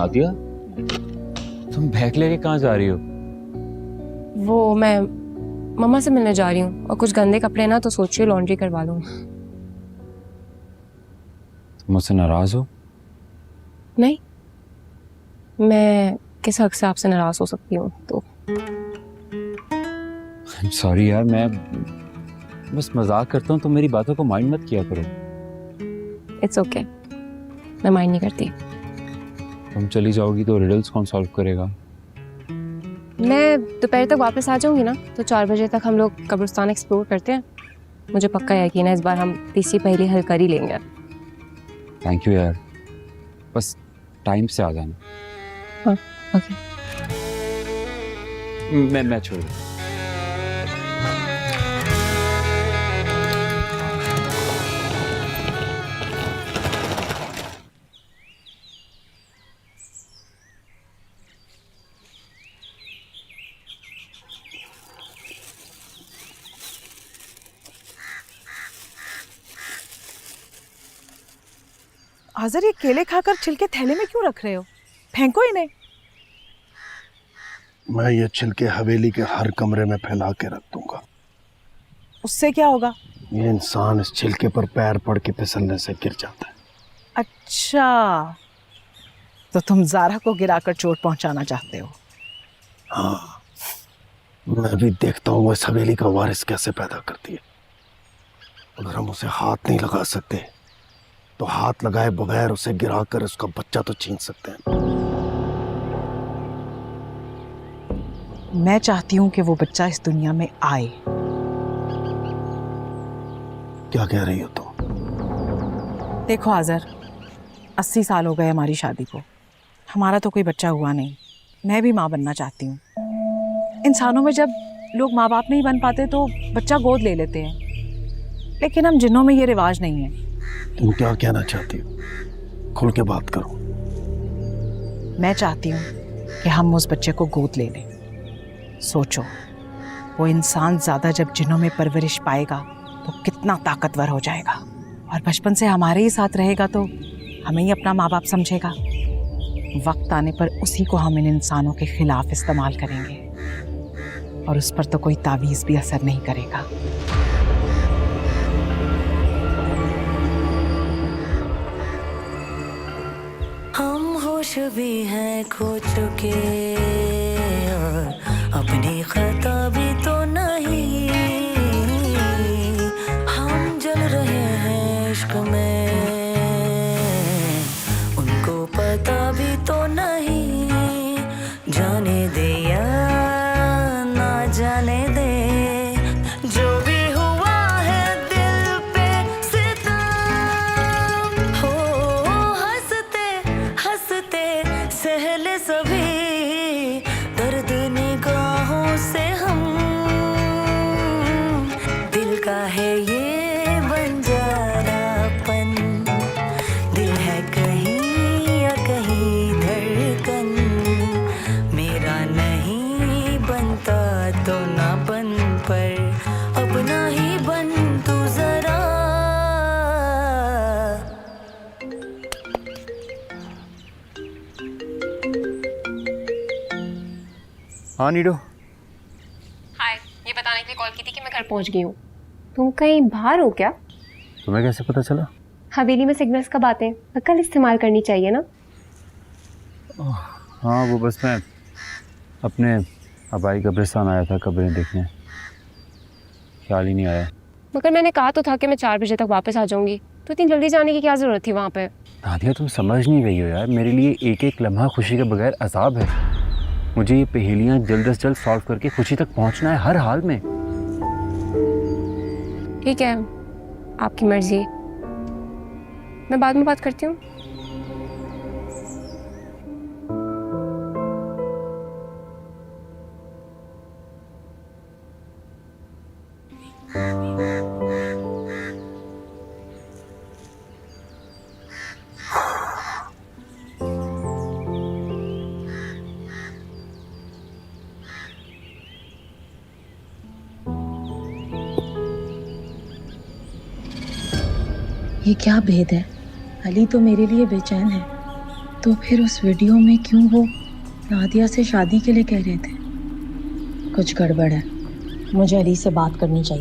नादिया, तुम बैग लेके कहाँ जा रही हो? वो मैं मम्मा से मिलने जा रही हूँ और कुछ गंदे कपड़े ना, तो सोच रही हूँ लॉन्ड्री करवा लूँ। तुम मुझसे नाराज हो? नहीं, मैं किस हक से आपसे नाराज हो सकती हूँ? तो सॉरी यार, मैं बस मजाक करता हूँ, तुम मेरी बातों को माइंड मत किया करो। इट्स ओके, मैं माइंड नहीं करती। तुम चली जाओगी तो रिडल्स कौन सॉल्व करेगा? मैं दोपहर तक वापस आ जाऊंगी ना, तो 4 बजे तक हम लोग कब्रिस्तान एक्सप्लोर करते हैं। मुझे पक्का यकीन है इस बार हम तीसरी पहेली हल कर ही लेंगे। थैंक यू यार, बस टाइम से आ जाना। हाँ ओके। मैं छोड़ दूँ। आज़र, ये केले खाकर छिलके थैले में क्यों रख रहे हो? फेंको इन्हें। मैं ये छिलके हवेली के हर कमरे में फैला के रख दूंगा। उससे क्या होगा? ये इंसान इस छिलके पर पैर पड़ के फिसलने से गिर जाता है। अच्छा, तो तुम ज़ारा को गिराकर चोट पहुंचाना चाहते हो? हाँ, मैं भी देखता हूँ वो इस हवेली का वारिस कैसे पैदा करती है। अगर हम उसे हाथ नहीं लगा सकते तो हाथ लगाए बगैर उसे गिराकर उसका बच्चा तो छीन सकते हैं। मैं चाहती हूँ कि वो बच्चा इस दुनिया में आए। क्या कह रही हो तुम? देखो आज़र, 80 साल हो गए हमारी शादी को, हमारा तो कोई बच्चा हुआ नहीं। मैं भी माँ बनना चाहती हूँ। इंसानों में जब लोग माँ बाप नहीं बन पाते तो बच्चा गोद ले लेते हैं, लेकिन हम जिन्नों में ये रिवाज नहीं है। तुम क्या कहना चाहती हो? खुल के बात करो। मैं चाहती हूँ कि हम उस बच्चे को गोद ले लें। सोचो, वो इंसान ज़्यादा जब जिन्नों में परवरिश पाएगा तो कितना ताकतवर हो जाएगा, और बचपन से हमारे ही साथ रहेगा तो हमें ही अपना माँ बाप समझेगा। वक्त आने पर उसी को हम इन इंसानों के खिलाफ इस्तेमाल करेंगे और उस पर तो कोई तावीज़ भी असर नहीं करेगा। हम होश भी हैं खो चुके और अपनी खता भी तो नहीं। हम जल रहे हैं इश्क में, उनको पता भी तो नहीं। जाने दे या ना जाने दे, जो भी हुआ है दिल पे सितम हो। हंसते हंसते सहले सभी दर्द निगाहों से हम। दिल का है ये बंजारापन, दिल है कहीं या कहीं धड़कन। मेरा नहीं बनता तो ना बन, पर अपना ही बन तू जरा। हाँ नीडो, हाय, ये बताने के लिए कॉल की थी कि मैं घर पहुंच गई हूँ। तुम कहीं बाहर हो क्या? तुम्हें कैसे पता चला? हवेली में सिग्नल्स कब आते हैं? कल इस्तेमाल करनी चाहिए ना। हाँ, वो बस मैं अपने आबाई कब्रिस्तान आया था कब्रें देखने, ख्याल ही नहीं आया। मगर मैंने कहा तो था कि मैं 4 बजे तक वापस आ जाऊंगी, तो इतनी जल्दी जाने की क्या जरूरत थी वहाँ पे? नादिया, तुम समझ नहीं रही हो यार, मेरे लिए एक एक लम्हा खुशी के बगैर अजाब है। मुझे ये पहेलियाँ जल्द से जल्द सॉल्व करके खुशी तक पहुँचना है हर हाल में। ठीक है, आपकी मर्जी। मैं बाद में बात करती हूँ। ये क्या भेद है? अली तो मेरे लिए बेचैन है, तो फिर उस वीडियो में क्यों वो नादिया से शादी के लिए कह रहे थे? कुछ गड़बड़ है, मुझे अली से बात करनी चाहिए।